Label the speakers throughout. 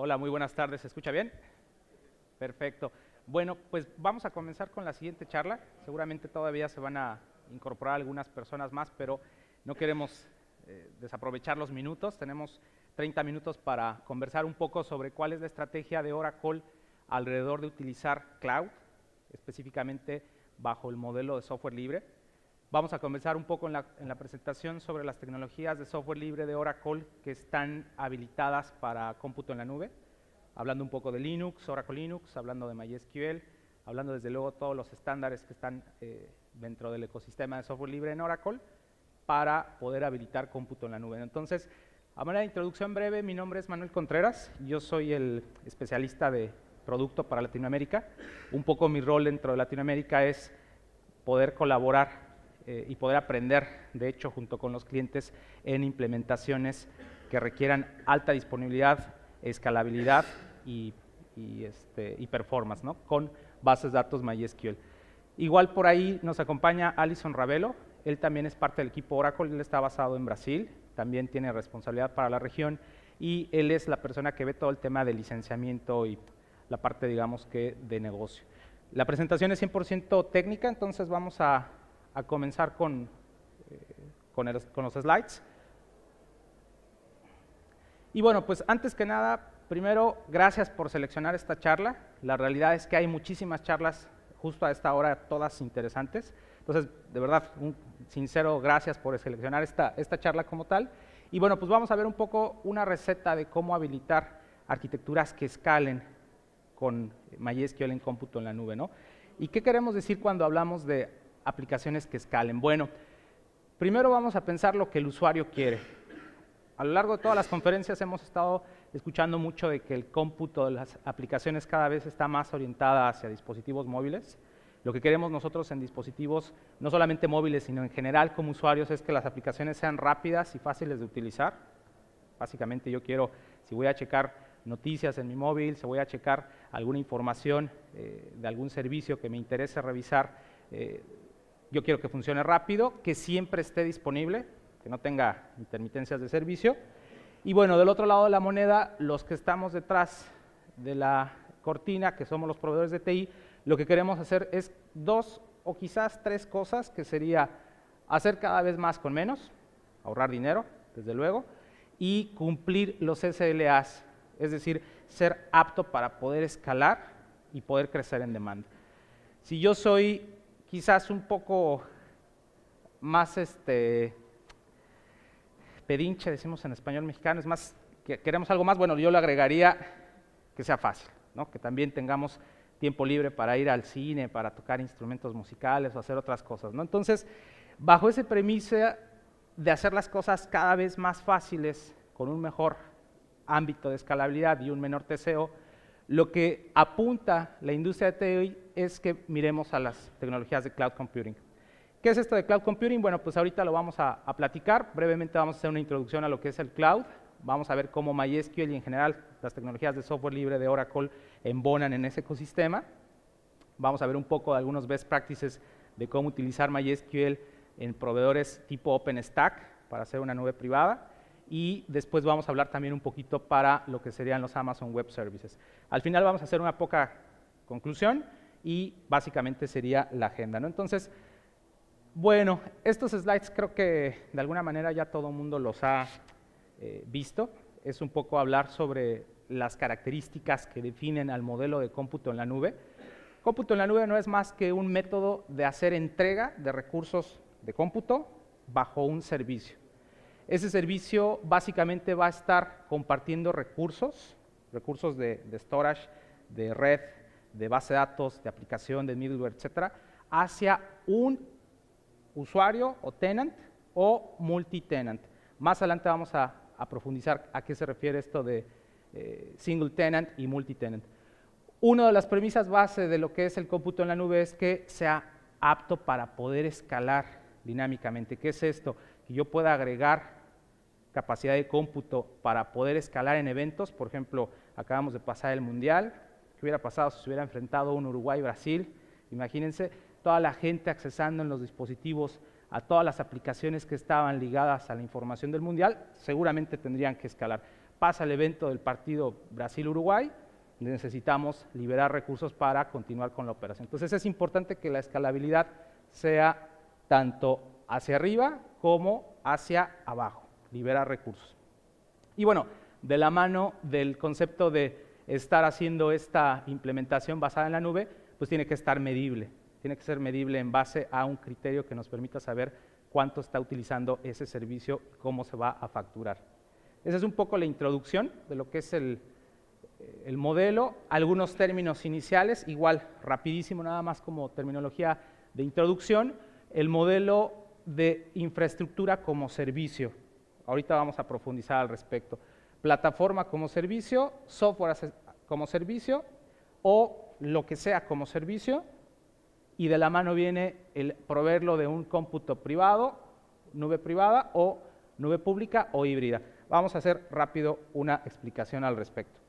Speaker 1: Hola, muy buenas tardes. ¿Se escucha bien? Perfecto. Bueno, pues vamos a comenzar con la siguiente charla. Seguramente todavía se van a incorporar algunas personas más, pero no queremos desaprovechar los minutos. Tenemos 30 minutos para conversar un poco sobre cuál es la estrategia de Oracle alrededor de utilizar cloud, específicamente bajo el modelo de software libre. Vamos a comenzar un poco en la presentación sobre las tecnologías de software libre de Oracle que están habilitadas para cómputo en la nube, hablando un poco de Linux, Oracle Linux, hablando de MySQL, hablando desde luego todos los estándares que están dentro del ecosistema de software libre en Oracle para poder habilitar cómputo en la nube. Entonces, a manera de introducción breve, mi nombre es Manuel Contreras, yo soy el especialista de producto para Latinoamérica. Un poco mi rol dentro de Latinoamérica es poder colaborar y poder aprender, de hecho, junto con los clientes en implementaciones que requieran alta disponibilidad, escalabilidad y performance, ¿no? Con bases de datos MySQL. Igual por ahí nos acompaña Alison Ravelo, él también es parte del equipo Oracle, él está basado en Brasil, también tiene responsabilidad para la región y él es la persona que ve todo el tema de licenciamiento y la parte, digamos, que de negocio. La presentación es 100% técnica, entonces vamos a comenzar con los slides. Y bueno, pues antes que nada, primero, gracias por seleccionar esta charla. La realidad es que hay muchísimas charlas justo a esta hora, todas interesantes. Entonces, de verdad, un sincero gracias por seleccionar esta charla como tal. Y bueno, pues vamos a ver un poco una receta de cómo habilitar arquitecturas que escalen con MySQL en cómputo en la nube, ¿no? ¿Y qué queremos decir cuando hablamos de aplicaciones que escalen? Bueno, primero vamos a pensar lo que el usuario quiere. A lo largo de todas las conferencias hemos estado escuchando mucho de que el cómputo de las aplicaciones cada vez está más orientada hacia dispositivos móviles. Lo que queremos nosotros en dispositivos, no solamente móviles, sino en general como usuarios, es que las aplicaciones sean rápidas y fáciles de utilizar. Básicamente yo quiero, si voy a checar noticias en mi móvil, si voy a checar alguna información de algún servicio que me interese revisar, yo quiero que funcione rápido, que siempre esté disponible, que no tenga intermitencias de servicio. Y bueno, del otro lado de la moneda, los que estamos detrás de la cortina, que somos los proveedores de TI, lo que queremos hacer es dos o quizás tres cosas, que sería hacer cada vez más con menos, ahorrar dinero, desde luego, y cumplir los SLAs, es decir, ser apto para poder escalar y poder crecer en demanda. Si yo soy quizás un poco más pedinche, decimos en español mexicano, es más, que queremos algo más, bueno, yo le agregaría que sea fácil, ¿no? Que también tengamos tiempo libre para ir al cine, para tocar instrumentos musicales o hacer otras cosas, ¿no? Entonces, bajo esa premisa de hacer las cosas cada vez más fáciles, con un mejor ámbito de escalabilidad y un menor TCO, lo que apunta la industria de TI es que miremos a las tecnologías de cloud computing. ¿Qué es esto de cloud computing? Bueno, pues ahorita lo vamos a platicar. Brevemente vamos a hacer una introducción a lo que es el cloud. Vamos a ver cómo MySQL y en general las tecnologías de software libre de Oracle embonan en ese ecosistema. Vamos a ver un poco de algunos best practices de cómo utilizar MySQL en proveedores tipo OpenStack para hacer una nube privada. Y después vamos a hablar también un poquito para lo que serían los Amazon Web Services. Al final vamos a hacer una poca conclusión y básicamente sería la agenda, ¿no? Entonces, bueno, estos slides creo que de alguna manera ya todo el mundo los ha visto. Es un poco hablar sobre las características que definen al modelo de cómputo en la nube. Cómputo en la nube no es más que un método de hacer entrega de recursos de cómputo bajo un servicio. Ese servicio básicamente va a estar compartiendo recursos de storage, de red, de base de datos, de aplicación, de middleware, etcétera, hacia un usuario o tenant o multi-tenant. Más adelante vamos a profundizar a qué se refiere esto de single tenant y multi-tenant. Una de las premisas base de lo que es el cómputo en la nube es que sea apto para poder escalar dinámicamente. ¿Qué es esto? Que yo pueda agregar capacidad de cómputo para poder escalar en eventos. Por ejemplo, acabamos de pasar el Mundial. ¿Qué hubiera pasado si se hubiera enfrentado un Uruguay-Brasil? Imagínense toda la gente accesando en los dispositivos a todas las aplicaciones que estaban ligadas a la información del Mundial, seguramente tendrían que escalar. pasa el evento del partido Brasil-Uruguay, necesitamos liberar recursos para continuar con la operación. Entonces es importante que la escalabilidad sea tanto hacia arriba como hacia abajo, liberar recursos. Y bueno, de la mano del concepto de estar haciendo esta implementación basada en la nube, pues tiene que estar medible, tiene que ser medible en base a un criterio que nos permita saber cuánto está utilizando ese servicio, cómo se va a facturar. Esa es un poco la introducción de lo que es el modelo, algunos términos iniciales, igual rapidísimo, nada más como terminología de introducción, el modelo de infraestructura como servicio. Ahorita vamos a profundizar al respecto. Plataforma como servicio, software como servicio o lo que sea como servicio, y de la mano viene el proveerlo de un cómputo privado, nube privada o nube pública o híbrida. Vamos a hacer rápido una explicación al respecto.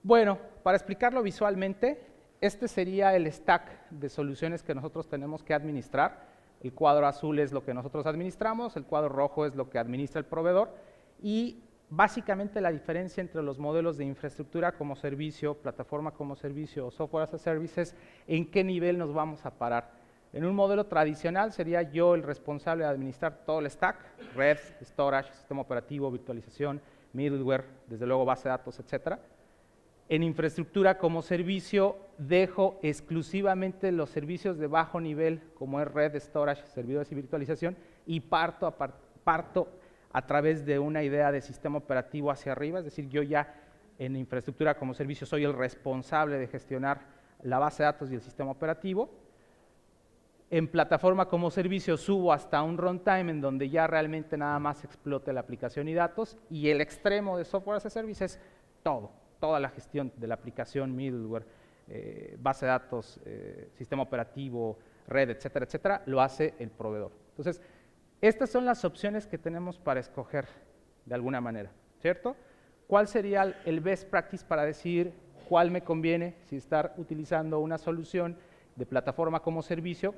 Speaker 1: Bueno, para explicarlo visualmente, este sería el stack de soluciones que nosotros tenemos que administrar. El cuadro azul es lo que nosotros administramos, el cuadro rojo es lo que administra el proveedor, y básicamente la diferencia entre los modelos de infraestructura como servicio, plataforma como servicio o software as a service es en qué nivel nos vamos a parar. En un modelo tradicional sería yo el responsable de administrar todo el stack, red, storage, sistema operativo, virtualización, middleware, desde luego base de datos, etcétera. En infraestructura como servicio dejo exclusivamente los servicios de bajo nivel, como es red, storage, servidores y virtualización, y parto a través de una idea de sistema operativo hacia arriba, es decir, yo ya en infraestructura como servicio soy el responsable de gestionar la base de datos y el sistema operativo. En plataforma como servicio subo hasta un runtime en donde ya realmente nada más explote la aplicación y datos, y el extremo de software as a service es toda la gestión de la aplicación, middleware, base de datos, sistema operativo, red, etcétera, etcétera, lo hace el proveedor. Entonces, estas son las opciones que tenemos para escoger de alguna manera, ¿cierto? ¿Cuál sería el best practice para decidir cuál me conviene, si estar utilizando una solución de plataforma como servicio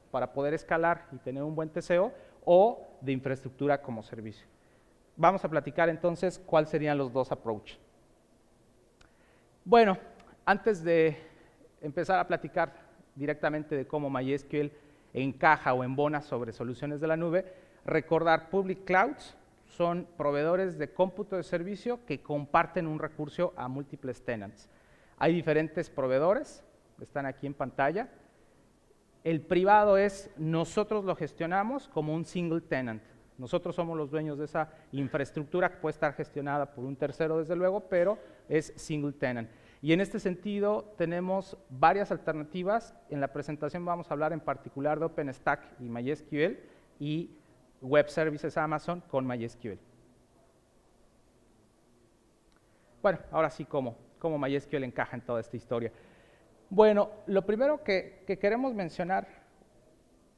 Speaker 1: para poder escalar y tener un buen TCO, o de infraestructura como servicio? Vamos a platicar entonces cuáles serían los dos approaches. Bueno, antes de empezar a platicar directamente de cómo MySQL encaja o embona sobre soluciones de la nube, recordar public clouds son proveedores de cómputo de servicio que comparten un recurso a múltiples tenants. Hay diferentes proveedores, están aquí en pantalla. El privado es, nosotros lo gestionamos como un single tenant. Nosotros somos los dueños de esa infraestructura que puede estar gestionada por un tercero, desde luego, pero es single tenant. Y en este sentido tenemos varias alternativas. En la presentación vamos a hablar en particular de OpenStack y MySQL y Web Services Amazon con MySQL. Bueno, ahora sí, ¿cómo MySQL encaja en toda esta historia? Bueno, lo primero que queremos mencionar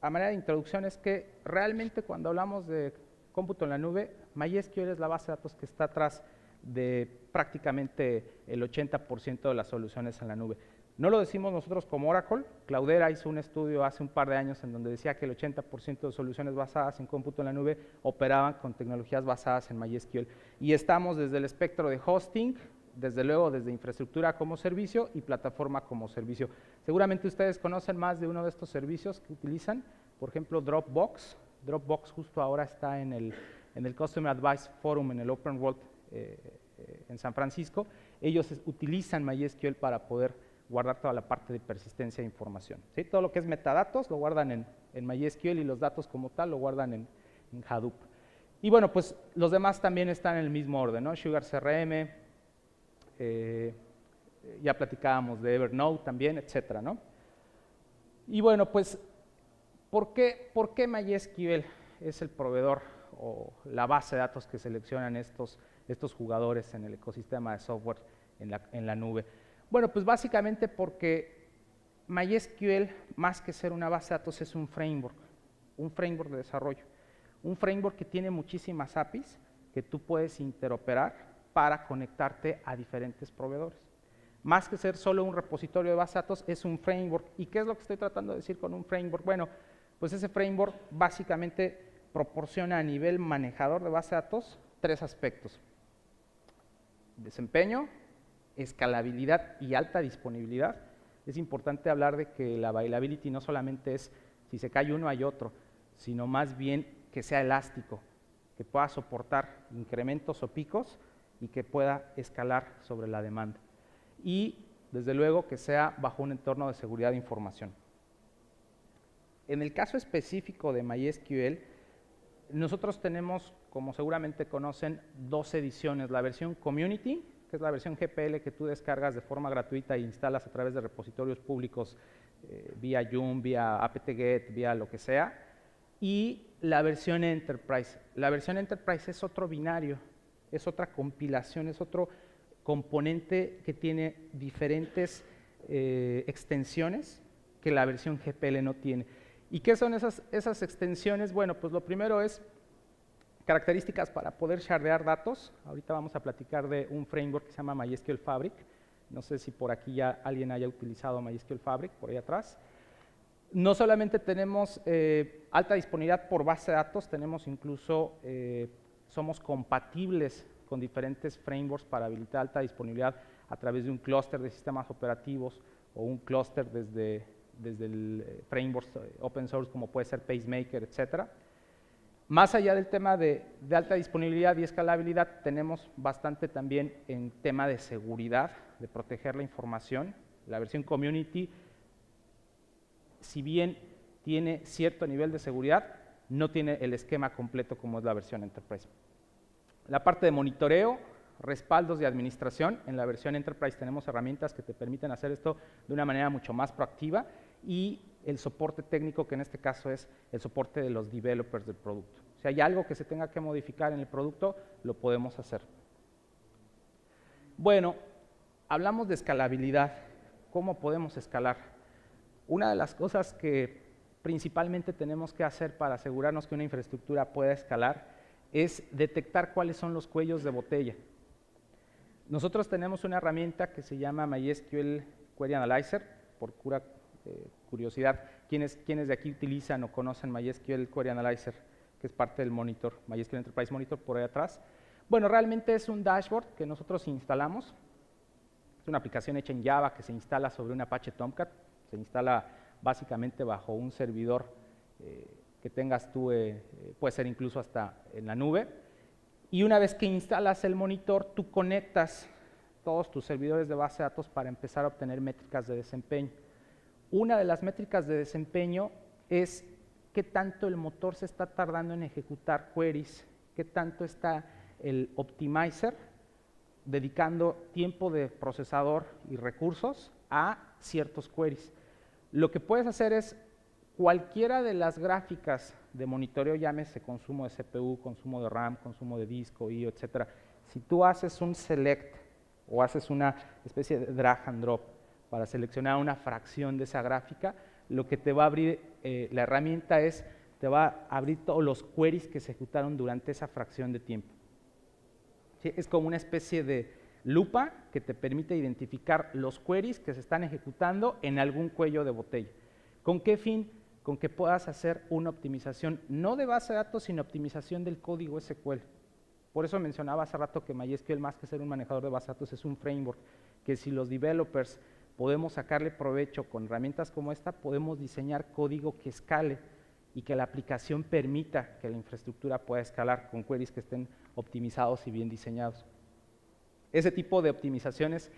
Speaker 1: a manera de introducción es que realmente cuando hablamos de cómputo en la nube, MySQL es la base de datos que está atrás de prácticamente el 80% de las soluciones en la nube. No lo decimos nosotros como Oracle. Cloudera hizo un estudio hace un par de años en donde decía que el 80% de soluciones basadas en cómputo en la nube operaban con tecnologías basadas en MySQL. Y estamos desde el espectro de hosting, desde luego desde infraestructura como servicio y plataforma como servicio. Seguramente ustedes conocen más de uno de estos servicios que utilizan, por ejemplo Dropbox. Dropbox justo ahora está en el Customer Advice Forum, en el Open World en San Francisco. Ellos utilizan MySQL para poder guardar toda la parte de persistencia de información, ¿sí? Todo lo que es metadatos lo guardan en MySQL y los datos como tal lo guardan en Hadoop. Y bueno, pues los demás también están en el mismo orden, ¿no? Sugar CRM, ya platicábamos de Evernote también, etcétera, ¿no? Y bueno, pues, ¿por qué MySQL es el proveedor o la base de datos que seleccionan estos jugadores en el ecosistema de software en la nube? Bueno, pues básicamente porque MySQL, más que ser una base de datos, es un framework de desarrollo, un framework que tiene muchísimas APIs que tú puedes interoperar para conectarte a diferentes proveedores. Más que ser solo un repositorio de base de datos, es un framework. ¿Y qué es lo que estoy tratando de decir con un framework? Bueno, pues ese framework básicamente proporciona a nivel manejador de base de datos 3 aspectos: desempeño, escalabilidad y alta disponibilidad. Es importante hablar de que la availability no solamente es si se cae uno hay otro, sino más bien que sea elástico, que pueda soportar incrementos o picos y que pueda escalar sobre la demanda. Y desde luego que sea bajo un entorno de seguridad de información. En el caso específico de MySQL, nosotros tenemos, como seguramente conocen, 2 ediciones: la versión Community, que es la versión GPL que tú descargas de forma gratuita e instalas a través de repositorios públicos vía Joom, vía apt-get, vía lo que sea, y la versión Enterprise. La versión Enterprise es otro binario, es otra compilación, es otro componente que tiene diferentes extensiones que la versión GPL no tiene. ¿Y qué son esas extensiones? Bueno, pues lo primero es características para poder sharear datos. Ahorita vamos a platicar de un framework que se llama MySQL Fabric. No sé si por aquí ya alguien haya utilizado MySQL Fabric, por ahí atrás. No solamente tenemos alta disponibilidad por base de datos, tenemos incluso, somos compatibles con diferentes frameworks para habilitar alta disponibilidad a través de un clúster de sistemas operativos o un clúster desde el framework open source como puede ser PaceMaker, etcétera. Más allá del tema de alta disponibilidad y escalabilidad, tenemos bastante también en tema de seguridad, de proteger la información. La versión Community, si bien tiene cierto nivel de seguridad, no tiene el esquema completo como es la versión Enterprise. La parte de monitoreo, respaldos de administración, en la versión Enterprise tenemos herramientas que te permiten hacer esto de una manera mucho más proactiva, y el soporte técnico, que en este caso es el soporte de los developers del producto. Si hay algo que se tenga que modificar en el producto, lo podemos hacer. Bueno, hablamos de escalabilidad. ¿Cómo podemos escalar? Una de las cosas que principalmente tenemos que hacer para asegurarnos que una infraestructura pueda escalar es detectar cuáles son los cuellos de botella. Nosotros tenemos una herramienta que se llama MySQL Query Analyzer. Por pura curiosidad, ¿quiénes de aquí utilizan o conocen MySQL Query Analyzer, que es parte del monitor, MySQL Enterprise Monitor, por ahí atrás? Bueno, realmente es un dashboard que nosotros instalamos. Es una aplicación hecha en Java que se instala sobre un Apache Tomcat. Se instala básicamente bajo un servidor que tengas tú, puede ser incluso hasta en la nube. Y una vez que instalas el monitor, tú conectas todos tus servidores de base de datos para empezar a obtener métricas de desempeño. Una de las métricas de desempeño es qué tanto el motor se está tardando en ejecutar queries, qué tanto está el optimizer dedicando tiempo de procesador y recursos a ciertos queries. Lo que puedes hacer es cualquiera de las gráficas de monitoreo, llámese consumo de CPU, consumo de RAM, consumo de disco, IO, etcétera. Si tú haces un select o haces una especie de drag and drop para seleccionar una fracción de esa gráfica, lo que te va a abrir la herramienta te va a abrir todos los queries que se ejecutaron durante esa fracción de tiempo. ¿Sí? Es como una especie de lupa que te permite identificar los queries que se están ejecutando en algún cuello de botella. ¿Con qué fin? Con que puedas hacer una optimización, no de base de datos, sino optimización del código SQL. Por eso mencionaba hace rato que MySQL, más que ser un manejador de base de datos, es un framework, que si los developers podemos sacarle provecho con herramientas como esta, podemos diseñar código que escale y que la aplicación permita que la infraestructura pueda escalar con queries que estén optimizados y bien diseñados. Ese tipo de optimizaciones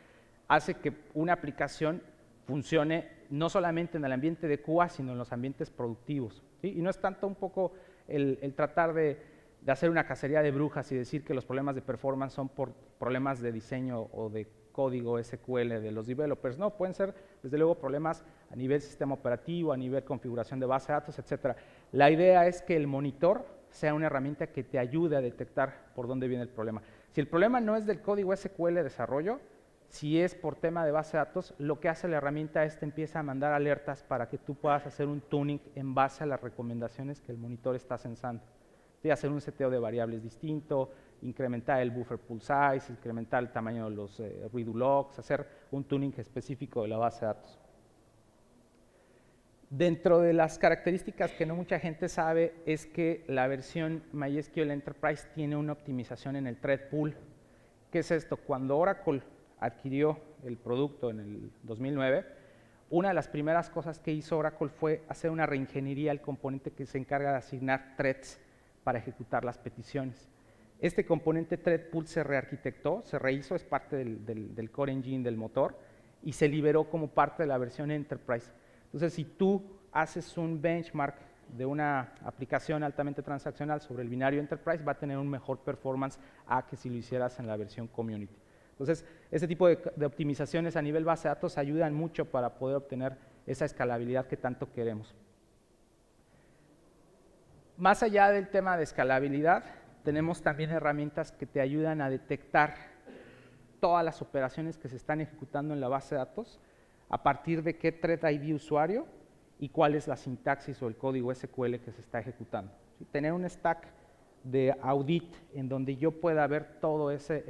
Speaker 1: hace que una aplicación funcione no solamente en el ambiente de QA, sino en los ambientes productivos. ¿Sí? Y no es tanto un poco el tratar de hacer una cacería de brujas y decir que los problemas de performance son por problemas de diseño o de código SQL de los developers. No, pueden ser desde luego problemas a nivel sistema operativo, a nivel configuración de base de datos, etcétera. La idea es que el monitor sea una herramienta que te ayude a detectar por dónde viene el problema. Si el problema no es del código SQL de desarrollo, si es por tema de base de datos, lo que hace la herramienta es te empieza a mandar alertas para que tú puedas hacer un tuning en base a las recomendaciones que el monitor está censando. De hacer un seteo de variables distinto, incrementar el buffer pool size, incrementar el tamaño de los redo logs, hacer un tuning específico de la base de datos. Dentro de las características que no mucha gente sabe es que la versión MySQL Enterprise tiene una optimización en el thread pool. ¿Qué es esto? Cuando Oracle adquirió el producto en el 2009, una de las primeras cosas que hizo Oracle fue hacer una reingeniería al componente que se encarga de asignar threads para ejecutar las peticiones. Este componente thread pool se rearquitectó, se rehizo, es parte del core engine del motor y se liberó como parte de la versión Enterprise. Entonces, si tú haces un benchmark de una aplicación altamente transaccional sobre el binario Enterprise, va a tener un mejor performance a que si lo hicieras en la versión Community. Entonces, este tipo de optimizaciones a nivel base de datos ayudan mucho para poder obtener esa escalabilidad que tanto queremos. Más allá del tema de escalabilidad, tenemos también herramientas que te ayudan a detectar todas las operaciones que se están ejecutando en la base de datos, a partir de qué thread ID usuario y cuál es la sintaxis o el código SQL que se está ejecutando. ¿Sí? Tener un stack de audit en donde yo pueda ver todo ese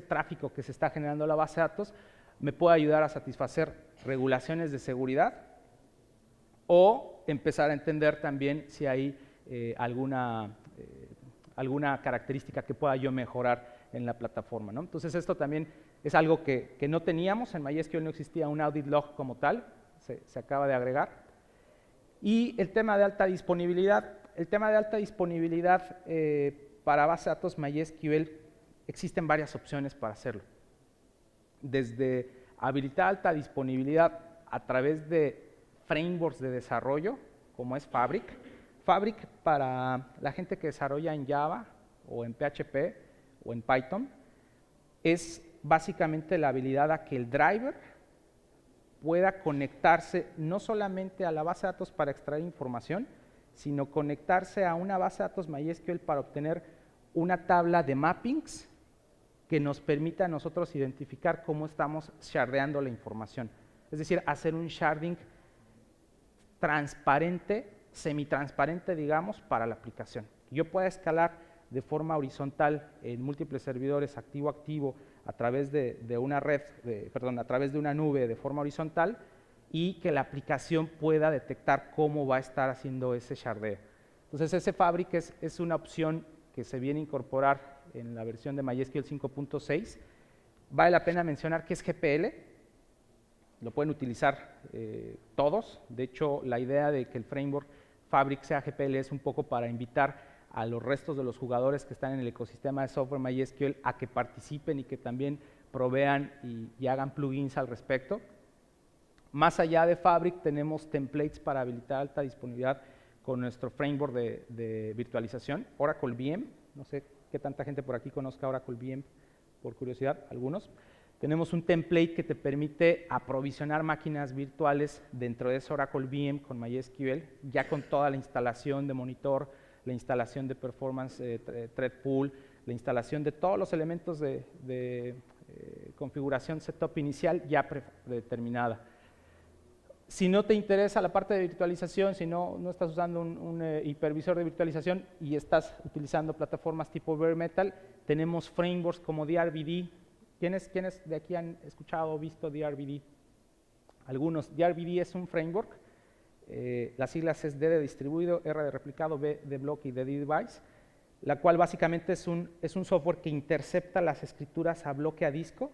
Speaker 1: tráfico que se está generando en la base de datos me puede ayudar a satisfacer regulaciones de seguridad o empezar a entender también si hay alguna característica que pueda yo mejorar en la plataforma, ¿no? Entonces, esto también es algo que no teníamos. En MySQL no existía un audit log como tal, se acaba de agregar. Y el tema de alta disponibilidad. El tema de alta disponibilidad para base de datos MySQL, existen varias opciones para hacerlo. Desde habilitar alta disponibilidad a través de frameworks de desarrollo, como es Fabric. Fabric, para la gente que desarrolla en Java o en PHP o en Python, es básicamente la habilidad a que el driver pueda conectarse no solamente a la base de datos para extraer información, sino conectarse a una base de datos MySQL para obtener una tabla de mappings que nos permita a nosotros identificar cómo estamos shardeando la información. Es decir, hacer un sharding transparente, semitransparente, digamos, para la aplicación. Yo pueda escalar de forma horizontal en múltiples servidores activo-activo a través de una red, a través de una nube de forma horizontal y que la aplicación pueda detectar cómo va a estar haciendo ese shardeo. Entonces, ese Fabric es una opción que se viene a incorporar en la versión de MySQL 5.6. Vale la pena mencionar que es GPL, lo pueden utilizar todos. De hecho, la idea de que el framework Fabric sea GPL es un poco para invitar a los restos de los jugadores que están en el ecosistema de software MySQL a que participen y que también provean y hagan plugins al respecto. Más allá de Fabric, tenemos templates para habilitar alta disponibilidad con nuestro framework de virtualización, Oracle VM. No sé qué tanta gente por aquí conozca Oracle VM, por curiosidad, algunos. Tenemos un template que te permite aprovisionar máquinas virtuales dentro de ese Oracle VM con MySQL, ya con toda la instalación de monitor, la instalación de performance thread pool, la instalación de todos los elementos de configuración setup inicial ya predeterminada. Si no te interesa la parte de virtualización, si no estás usando un hipervisor de virtualización y estás utilizando plataformas tipo bare metal, tenemos frameworks como DRVD. ¿Quiénes de aquí han escuchado o visto DRVD? Algunos. DRVD es un framework. Las siglas es D de distribuido, R de replicado, B de bloque y D de device, la cual básicamente es un software que intercepta las escrituras a bloque a disco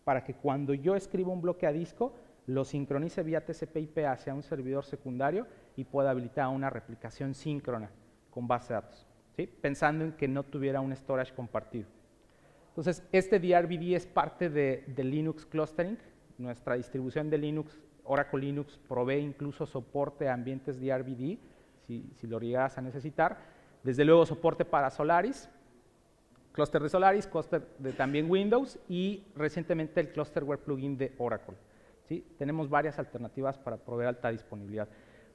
Speaker 1: para que cuando yo escribo un bloque a disco lo sincronice vía TCP/IP hacia un servidor secundario y pueda habilitar una replicación síncrona con base de datos, ¿sí? Pensando en que no tuviera un storage compartido. Entonces, este DRVD es parte de Linux Clustering. Nuestra distribución de Linux, Oracle Linux, provee incluso soporte a ambientes DRVD, si lo llegas a necesitar. Desde luego, soporte para Solaris, clúster de Solaris, clúster de también Windows y recientemente el Clusterware plugin de Oracle. ¿Sí? Tenemos varias alternativas para proveer alta disponibilidad.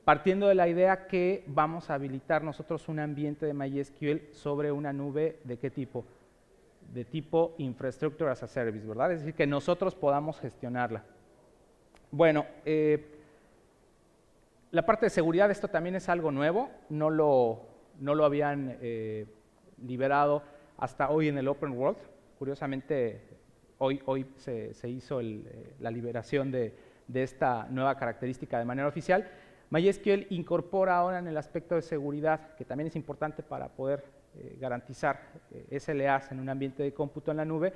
Speaker 1: Partiendo de la idea que vamos a habilitar nosotros un ambiente de MySQL sobre una nube, ¿de qué tipo? De tipo Infrastructure as a Service, ¿verdad? Es decir, que nosotros podamos gestionarla. Bueno, la parte de seguridad, esto también es algo nuevo, no lo habían liberado hasta hoy en el Open World. Curiosamente, hoy se hizo la liberación de de esta nueva característica de manera oficial. MySQL incorpora ahora en el aspecto de seguridad, que también es importante para poder garantizar SLAs en un ambiente de cómputo en la nube,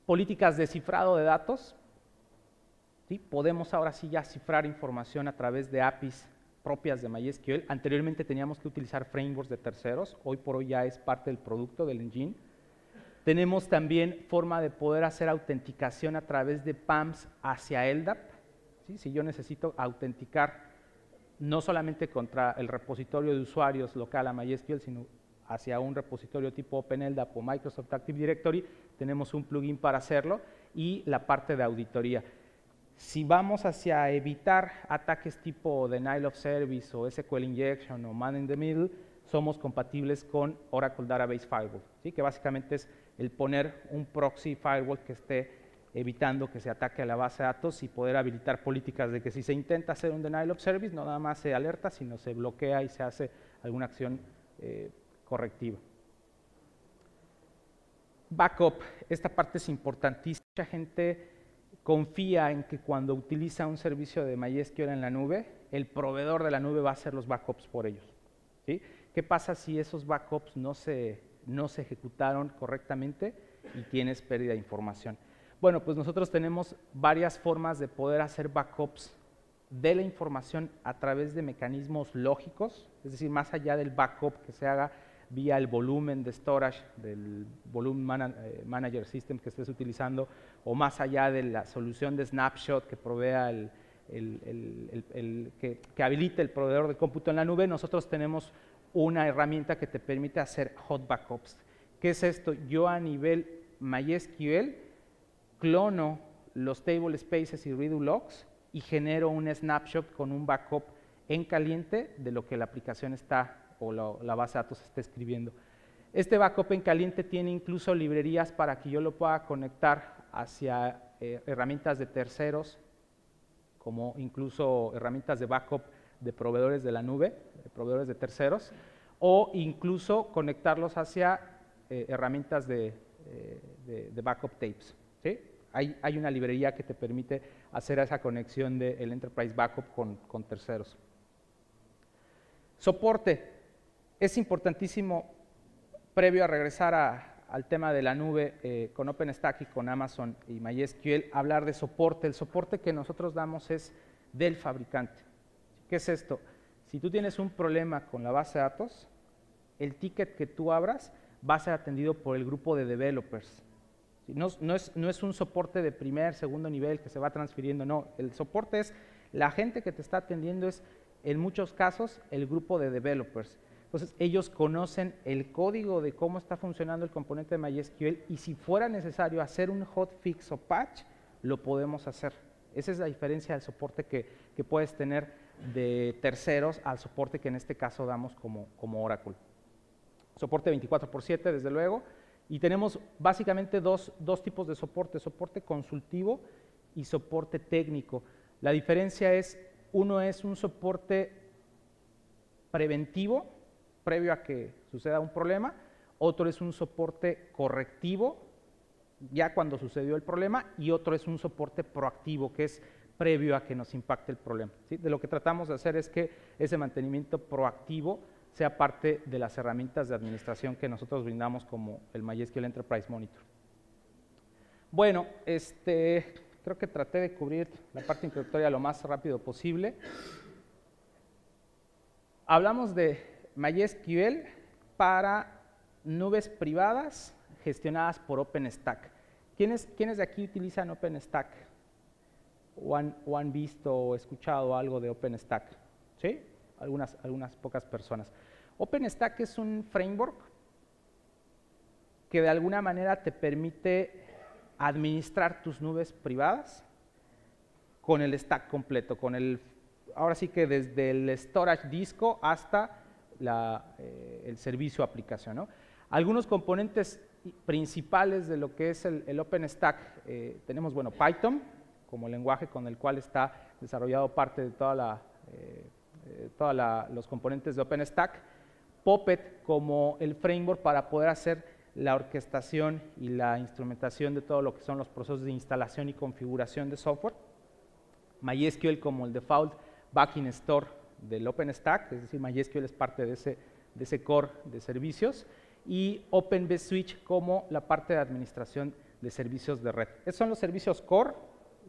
Speaker 1: políticas de cifrado de datos. ¿Sí? Podemos ahora sí ya cifrar información a través de APIs propias de MySQL. Anteriormente teníamos que utilizar frameworks de terceros, hoy por hoy ya es parte del producto del engine. Tenemos también forma de poder hacer autenticación a través de PAMs hacia LDAP. ¿Sí? Si yo necesito autenticar no solamente contra el repositorio de usuarios local a MySQL, sino hacia un repositorio tipo OpenLDAP o Microsoft Active Directory, tenemos un plugin para hacerlo y la parte de auditoría. Si vamos hacia evitar ataques tipo denial of service o SQL injection o man in the middle, somos compatibles con Oracle Database Firewall, ¿sí? Que básicamente es el poner un proxy firewall que esté evitando que se ataque a la base de datos y poder habilitar políticas de que si se intenta hacer un denial of service, no nada más se alerta, sino se bloquea y se hace alguna acción correctiva. Backup, esta parte es importantísima. Mucha gente confía en que cuando utiliza un servicio de MySQL en la nube, el proveedor de la nube va a hacer los backups por ellos. ¿Sí? ¿Qué pasa si esos backups no se ejecutaron correctamente y tienes pérdida de información? Bueno, pues nosotros tenemos varias formas de poder hacer backups de la información a través de mecanismos lógicos, es decir, más allá del backup que se haga vía el volumen de storage del Volume Manager System que estés utilizando, o más allá de la solución de snapshot que provea que habilite el proveedor de cómputo en la nube, nosotros tenemos una herramienta que te permite hacer hot backups. ¿Qué es esto? Yo a nivel MySQL clono los table spaces y redo logs y genero un snapshot con un backup en caliente de lo que la aplicación está o la base de datos está escribiendo. Este backup en caliente tiene incluso librerías para que yo lo pueda conectar hacia herramientas de terceros, como incluso herramientas de backup de proveedores de la nube, de proveedores de terceros, o incluso conectarlos hacia herramientas de backup tapes. ¿Sí? Hay una librería que te permite hacer esa conexión del Enterprise Backup con terceros. Soporte. Es importantísimo, previo a regresar al tema de la nube con OpenStack y con Amazon y MySQL, hablar de soporte. El soporte que nosotros damos es del fabricante. ¿Qué es esto? Si tú tienes un problema con la base de datos, el ticket que tú abras va a ser atendido por el grupo de developers. No es un soporte de primer, segundo nivel que se va transfiriendo, no. El soporte es la gente que te está atendiendo, es en muchos casos el grupo de developers. Entonces, ellos conocen el código de cómo está funcionando el componente de MySQL y si fuera necesario hacer un hotfix o patch, lo podemos hacer. Esa es la diferencia del soporte que puedes tener de terceros al soporte que en este caso damos como Oracle. Soporte 24/7, desde luego, y tenemos básicamente dos tipos de soporte consultivo y soporte técnico. La diferencia es, uno es un soporte preventivo, previo a que suceda un problema, otro es un soporte correctivo, ya cuando sucedió el problema, y otro es un soporte proactivo, que es previo a que nos impacte el problema. ¿Sí? De lo que tratamos de hacer es que ese mantenimiento proactivo sea parte de las herramientas de administración que nosotros brindamos como el MySQL Enterprise Monitor. Bueno, creo que traté de cubrir la parte introductoria lo más rápido posible. Hablamos de MySQL para nubes privadas gestionadas por OpenStack. ¿Quiénes de aquí utilizan OpenStack? ¿O han visto o escuchado algo de OpenStack? ¿Sí? Algunas pocas personas. OpenStack es un framework que de alguna manera te permite administrar tus nubes privadas con el stack completo, ahora sí que desde el storage disco hasta el servicio aplicación, ¿no? Algunos componentes principales de lo que es el OpenStack, tenemos, bueno, Python como lenguaje con el cual está desarrollado parte de todos los componentes de OpenStack, Puppet como el framework para poder hacer la orquestación y la instrumentación de todo lo que son los procesos de instalación y configuración de software, MySQL como el default backend store del OpenStack, es decir, MySQL es parte de ese core de servicios, y OpenVSwitch como la parte de administración de servicios de red. Esos son los servicios core,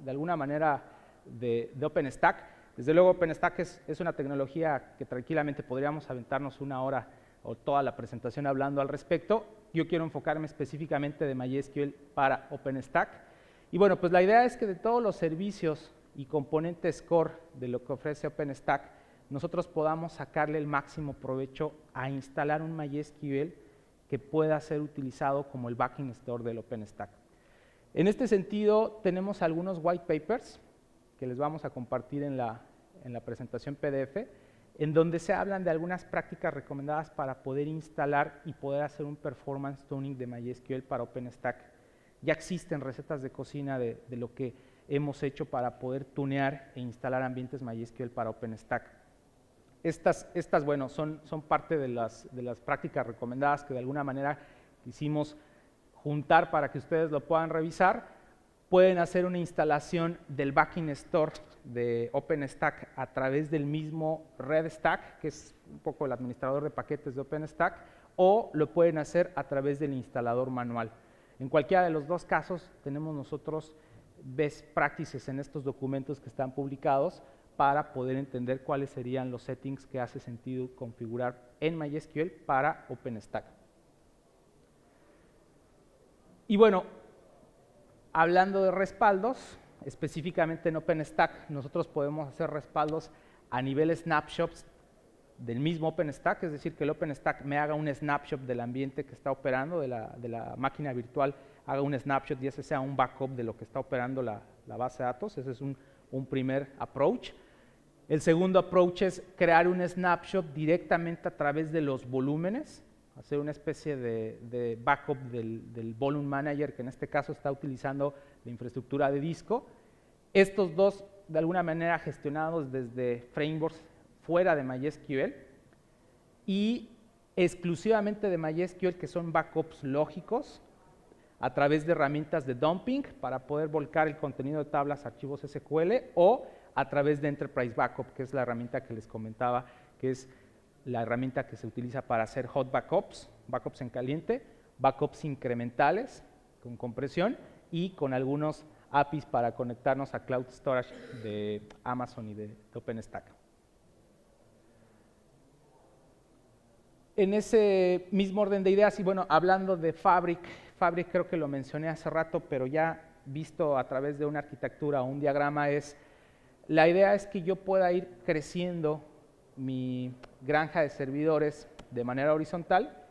Speaker 1: de alguna manera, de OpenStack. Desde luego, OpenStack es una tecnología que tranquilamente podríamos aventarnos una hora o toda la presentación hablando al respecto. Yo quiero enfocarme específicamente de MySQL para OpenStack. Y bueno, pues la idea es que de todos los servicios y componentes core de lo que ofrece OpenStack, nosotros podamos sacarle el máximo provecho a instalar un MySQL que pueda ser utilizado como el backend store del OpenStack. En este sentido, tenemos algunos white papers que les vamos a compartir en la presentación PDF, en donde se hablan de algunas prácticas recomendadas para poder instalar y poder hacer un performance tuning de MySQL para OpenStack. Ya existen recetas de cocina de lo que hemos hecho para poder tunear e instalar ambientes MySQL para OpenStack. Estas bueno, son parte de las prácticas recomendadas que de alguna manera quisimos juntar para que ustedes lo puedan revisar. Pueden hacer una instalación del backend store de OpenStack a través del mismo RedStack, que es un poco el administrador de paquetes de OpenStack, o lo pueden hacer a través del instalador manual. En cualquiera de los dos casos tenemos nosotros best practices en estos documentos que están publicados para poder entender cuáles serían los settings que hace sentido configurar en MySQL para OpenStack. Y bueno, hablando de respaldos, específicamente en OpenStack, nosotros podemos hacer respaldos a nivel snapshots del mismo OpenStack, es decir, que el OpenStack me haga un snapshot del ambiente que está operando, de la máquina virtual, haga un snapshot y ese sea un backup de lo que está operando la base de datos. Ese es un primer approach. El segundo approach es crear un snapshot directamente a través de los volúmenes, hacer una especie de backup del volume manager, que en este caso está utilizando la infraestructura de disco. Estos dos, de alguna manera, gestionados desde frameworks fuera de MySQL y exclusivamente de MySQL, que son backups lógicos, a través de herramientas de dumping para poder volcar el contenido de tablas, archivos SQL, o a través de Enterprise Backup, que es la herramienta que les comentaba, que es la herramienta que se utiliza para hacer hot backups, backups en caliente, backups incrementales con compresión y con algunos APIs para conectarnos a Cloud Storage de Amazon y de OpenStack. En ese mismo orden de ideas, y bueno, hablando de Fabric creo que lo mencioné hace rato, pero ya visto a través de una arquitectura o un diagrama, la idea es que yo pueda ir creciendo mi granja de servidores de manera horizontal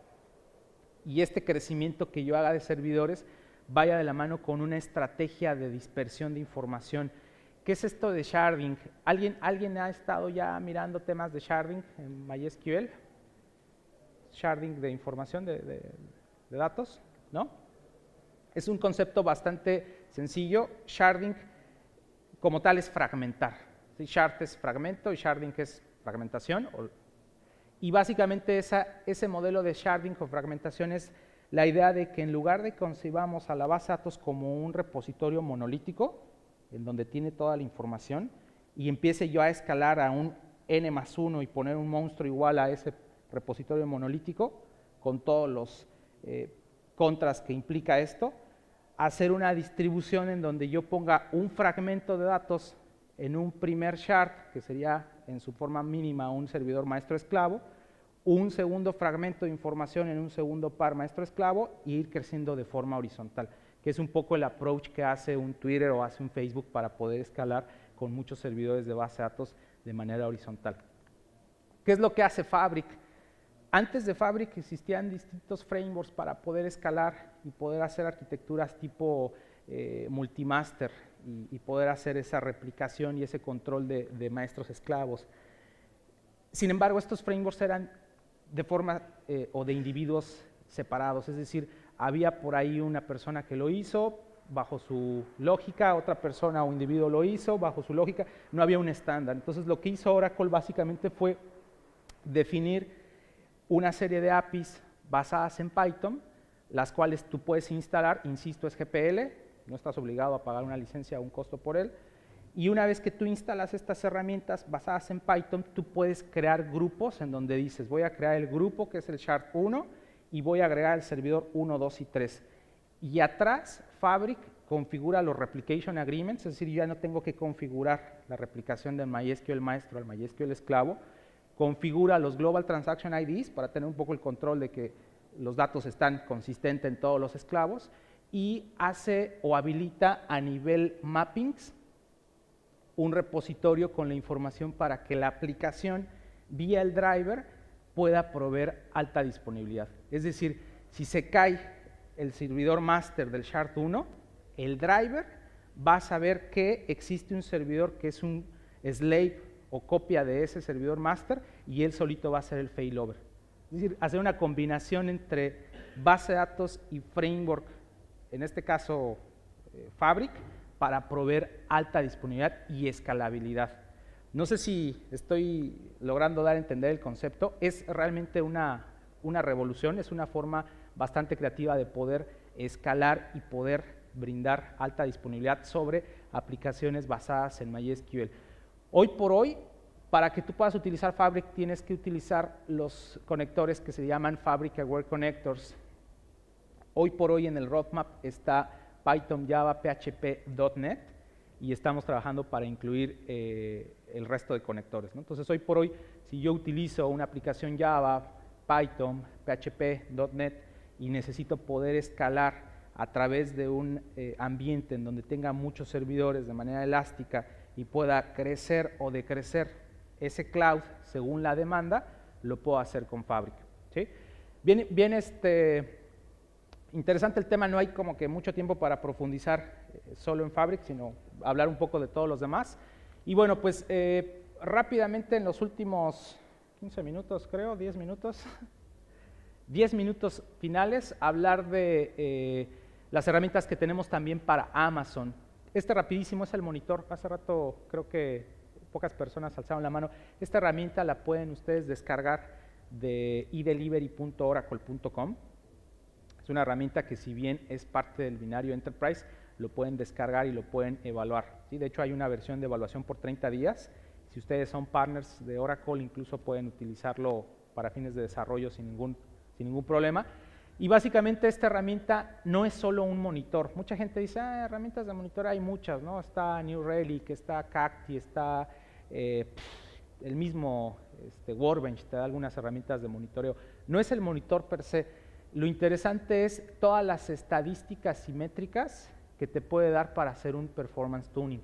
Speaker 1: y este crecimiento que yo haga de servidores vaya de la mano con una estrategia de dispersión de información. ¿Qué es esto de sharding? ¿Alguien ha estado ya mirando temas de sharding en MySQL? Sharding de información de datos, ¿no? Es un concepto bastante sencillo. Sharding como tal es fragmentar. ¿Sí? Shard es fragmento y sharding es fragmentación. Y básicamente ese modelo de sharding o fragmentación es la idea de que en lugar de concebamos a la base de datos como un repositorio monolítico, en donde tiene toda la información, y empiece yo a escalar a un n+1 y poner un monstruo igual a ese repositorio monolítico, con todos los contras que implica esto, hacer una distribución en donde yo ponga un fragmento de datos en un primer shard, que sería en su forma mínima un servidor maestro-esclavo, un segundo fragmento de información en un segundo par maestro-esclavo y ir creciendo de forma horizontal, que es un poco el approach que hace un Twitter o hace un Facebook para poder escalar con muchos servidores de base de datos de manera horizontal. ¿Qué es lo que hace Fabric? Antes de Fabric existían distintos frameworks para poder escalar y poder hacer arquitecturas tipo multimaster y poder hacer esa replicación y ese control de maestros esclavos. Sin embargo, estos frameworks eran de forma o de individuos separados, es decir, había por ahí una persona que lo hizo bajo su lógica, otra persona o individuo lo hizo bajo su lógica, no había un estándar. Entonces, lo que hizo Oracle básicamente fue definir una serie de APIs basadas en Python, las cuales tú puedes instalar, insisto, es GPL, no estás obligado a pagar una licencia o un costo por él, Y una vez que tú instalas estas herramientas basadas en Python, tú puedes crear grupos en donde dices, voy a crear el grupo que es el Shard1 y voy a agregar el servidor 1, 2 y 3. Y atrás, Fabric configura los Replication Agreements, es decir, yo ya no tengo que configurar la replicación del MySQL maestro al MySQL esclavo, configura los Global Transaction IDs para tener un poco el control de que los datos están consistentes en todos los esclavos y hace o habilita a nivel mappings un repositorio con la información para que la aplicación vía el driver pueda proveer alta disponibilidad. Es decir, si se cae el servidor master del Shard1, el driver va a saber que existe un servidor que es un slave o copia de ese servidor master y él solito va a hacer el failover. Es decir, hacer una combinación entre base de datos y framework, en este caso Fabric, para proveer alta disponibilidad y escalabilidad. No sé si estoy logrando dar a entender el concepto, es realmente una revolución, es una forma bastante creativa de poder escalar y poder brindar alta disponibilidad sobre aplicaciones basadas en MySQL. Hoy por hoy, para que tú puedas utilizar Fabric, tienes que utilizar los conectores que se llaman Fabric Aware Connectors. Hoy por hoy en el roadmap está Python, Java, PHP, .NET y estamos trabajando para incluir el resto de conectores, ¿no? Entonces, hoy por hoy, si yo utilizo una aplicación Java, Python, PHP, .NET y necesito poder escalar a través de un ambiente en donde tenga muchos servidores de manera elástica y pueda crecer o decrecer ese cloud según la demanda, lo puedo hacer con Fabric, ¿sí? Bien, interesante el tema, no hay como que mucho tiempo para profundizar solo en Fabric, sino hablar un poco de todos los demás. Y bueno, pues rápidamente en los últimos 15 minutos, creo, 10 minutos, 10 minutos finales, hablar de las herramientas que tenemos también para Amazon. Rapidísimo es el monitor. Hace rato creo que pocas personas alzaron la mano. Esta herramienta la pueden ustedes descargar de edelivery.oracle.com. Es una herramienta que, si bien es parte del binario Enterprise, lo pueden descargar y lo pueden evaluar, ¿sí? De hecho, hay una versión de evaluación por 30 días. Si ustedes son partners de Oracle, incluso pueden utilizarlo para fines de desarrollo sin ningún problema. Y básicamente esta herramienta no es solo un monitor. Mucha gente dice, herramientas de monitor hay muchas, ¿no? Está New Relic, está Cacti, está el mismo Workbench, te da algunas herramientas de monitoreo. No es el monitor per se. Lo interesante es todas las estadísticas simétricas que te puede dar para hacer un performance tuning.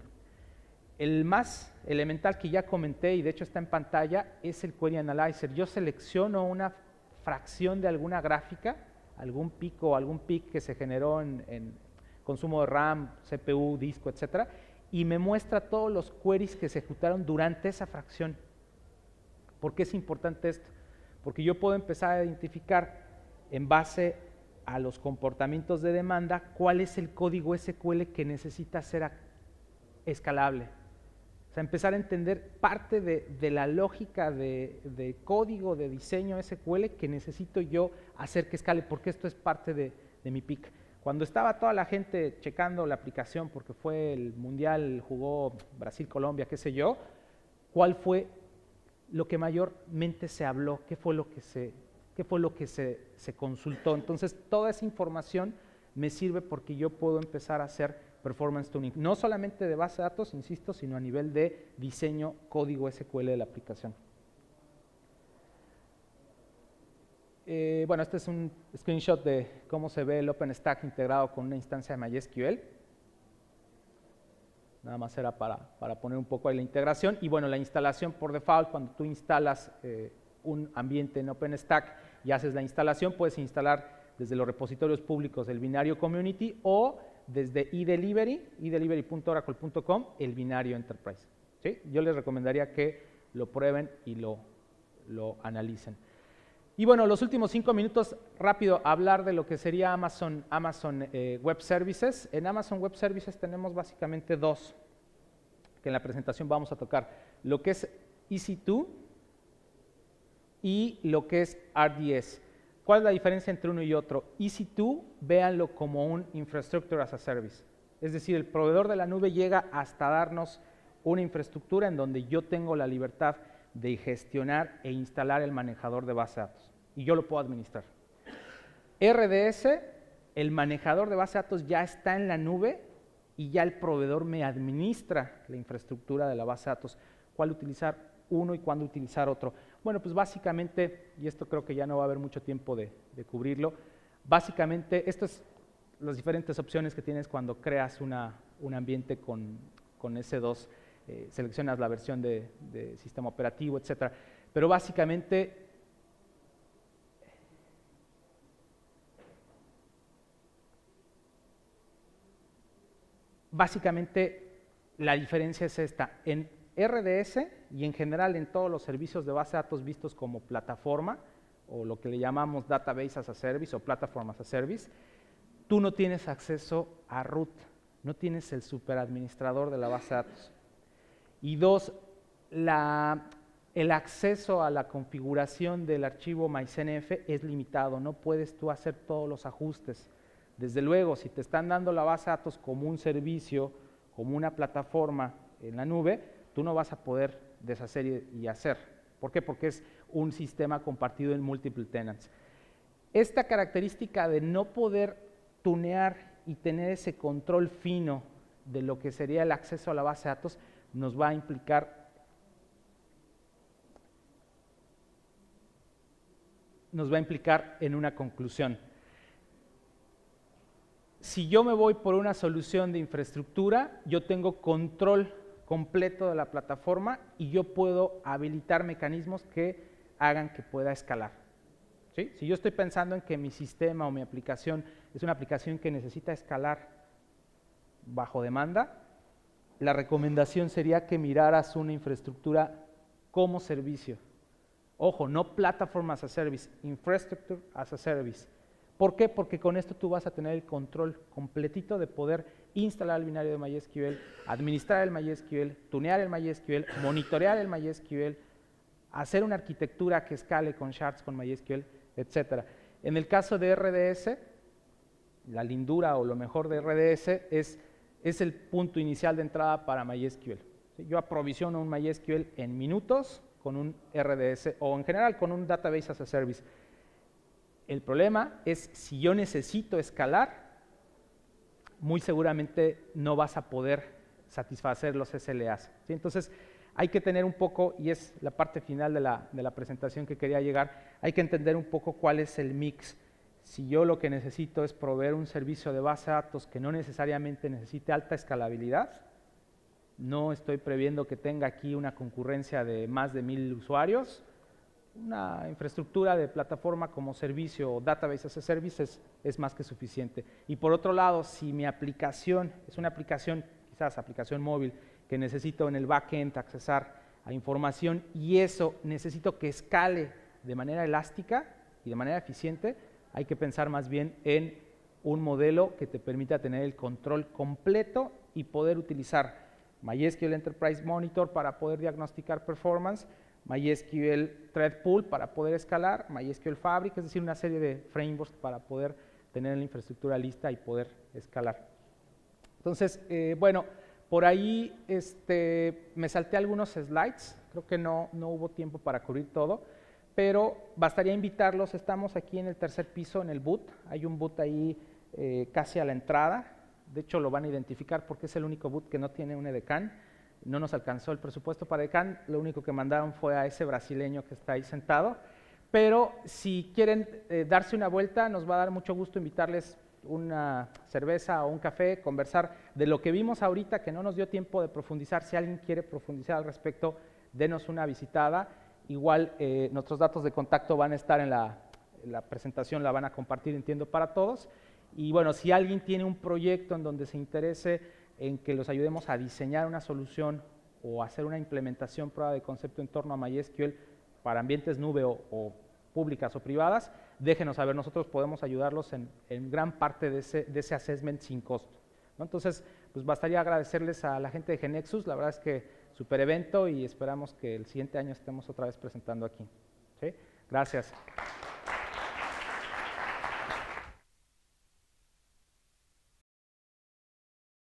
Speaker 1: El más elemental que ya comenté, y de hecho está en pantalla, es el Query Analyzer. Yo selecciono una fracción de alguna gráfica, algún pico o algún pic que se generó en consumo de RAM, CPU, disco, etcétera, y me muestra todos los queries que se ejecutaron durante esa fracción. ¿Por qué es importante esto? Porque yo puedo empezar a identificar en base a los comportamientos de demanda cuál es el código SQL que necesita ser escalable. O sea, empezar a entender parte de la lógica de código, de diseño SQL que necesito yo hacer que escale, porque esto es parte de mi PIC. Cuando estaba toda la gente checando la aplicación, porque fue el Mundial, jugó Brasil-Colombia, qué sé yo, ¿cuál fue lo que mayormente se habló? ¿Qué fue lo que se consultó? Entonces, toda esa información me sirve porque yo puedo empezar a hacer performance tuning, no solamente de base de datos, insisto, sino a nivel de diseño, código SQL de la aplicación. Bueno, este es un screenshot de cómo se ve el OpenStack integrado con una instancia de MySQL. Nada más era para poner un poco ahí la integración. Y bueno, la instalación por default, cuando tú instalas un ambiente en OpenStack y haces la instalación, puedes instalar desde los repositorios públicos del binario Community o desde edelivery.oracle.com, el binario Enterprise, ¿sí? Yo les recomendaría que lo prueben y lo analicen. Y bueno, los últimos 5 minutos, rápido, hablar de lo que sería Amazon Web Services. En Amazon Web Services tenemos básicamente dos, que en la presentación vamos a tocar. Lo que es EC2 y lo que es RDS. ¿Cuál es la diferencia entre uno y otro? EC2, véanlo como un Infrastructure as a Service. Es decir, el proveedor de la nube llega hasta darnos una infraestructura en donde yo tengo la libertad de gestionar e instalar el manejador de base de datos y yo lo puedo administrar. RDS, el manejador de base de datos ya está en la nube y ya el proveedor me administra la infraestructura de la base de datos, cuál utilizar uno y cuándo utilizar otro. Bueno, pues básicamente, y esto creo que ya no va a haber mucho tiempo de cubrirlo, básicamente estas son las diferentes opciones que tienes cuando creas un ambiente con S2, seleccionas la versión de sistema operativo, etcétera. Pero básicamente la diferencia es esta. En RDS y en general en todos los servicios de base de datos vistos como plataforma, o lo que le llamamos Database as a Service o Platform as a Service, tú no tienes acceso a root, no tienes el superadministrador de la base de datos. Y dos, el acceso a la configuración del archivo MyCNF es limitado, no puedes tú hacer todos los ajustes. Desde luego, si te están dando la base de datos como un servicio, como una plataforma en la nube, tú no vas a poder deshacer y hacer. ¿Por qué? Porque es un sistema compartido en multiple tenants. Esta característica de no poder tunear y tener ese control fino de lo que sería el acceso a la base de datos nos va a implicar en una conclusión. Si yo me voy por una solución de infraestructura, yo tengo control completo de la plataforma y yo puedo habilitar mecanismos que hagan que pueda escalar. ¿Sí? Si yo estoy pensando en que mi sistema o mi aplicación es una aplicación que necesita escalar bajo demanda, la recomendación sería que miraras una infraestructura como servicio. Ojo, no Platform as a Service, Infrastructure as a Service. ¿Por qué? Porque con esto tú vas a tener el control completito de poder instalar el binario de MySQL, administrar el MySQL, tunear el MySQL, monitorear el MySQL, hacer una arquitectura que escale con shards, con MySQL, etc. En el caso de RDS, la lindura o lo mejor de RDS es el punto inicial de entrada para MySQL. ¿Sí? Yo aprovisiono un MySQL en minutos con un RDS o en general con un Database as a Service. El problema es si yo necesito escalar, muy seguramente no vas a poder satisfacer los SLAs. ¿Sí? Entonces, hay que tener un poco, y es la parte final de la presentación que quería llegar, hay que entender un poco cuál es el mix. Si yo lo que necesito es proveer un servicio de base de datos que no necesariamente necesite alta escalabilidad, no estoy previendo que tenga aquí una concurrencia de más de 1000 usuarios, una infraestructura de plataforma como servicio o Database as a Service es más que suficiente. Y por otro lado, si mi aplicación es una aplicación, quizás aplicación móvil, que necesito en el backend accesar a información y eso necesito que escale de manera elástica y de manera eficiente, hay que pensar más bien en un modelo que te permita tener el control completo y poder utilizar MySQL Enterprise Monitor para poder diagnosticar performance, MySQL Thread Pool para poder escalar, MySQL Fabric, es decir, una serie de frameworks para poder tener la infraestructura lista y poder escalar. Entonces, bueno, por ahí me salté algunos slides, creo que no hubo tiempo para cubrir todo, pero bastaría invitarlos, estamos aquí en el tercer piso, en el boot, hay un boot ahí casi a la entrada, de hecho lo van a identificar porque es el único boot que no tiene un edecán, no nos alcanzó el presupuesto para edecán, lo único que mandaron fue a ese brasileño que está ahí sentado, pero si quieren darse una vuelta, nos va a dar mucho gusto invitarles una cerveza o un café, conversar de lo que vimos ahorita, que no nos dio tiempo de profundizar. Si alguien quiere profundizar al respecto, denos una visitada. Igual nuestros datos de contacto van a estar en la presentación, la van a compartir, entiendo, para todos. Y bueno, si alguien tiene un proyecto en donde se interese en que los ayudemos a diseñar una solución o hacer una implementación, prueba de concepto en torno a MySQL para ambientes nube o públicas o privadas, déjenos saber, nosotros podemos ayudarlos en gran parte de ese assessment sin costo, ¿no? Entonces, pues bastaría agradecerles a la gente de GeneXus, la verdad es que super evento y esperamos que el siguiente año estemos otra vez presentando aquí. ¿Sí? Gracias.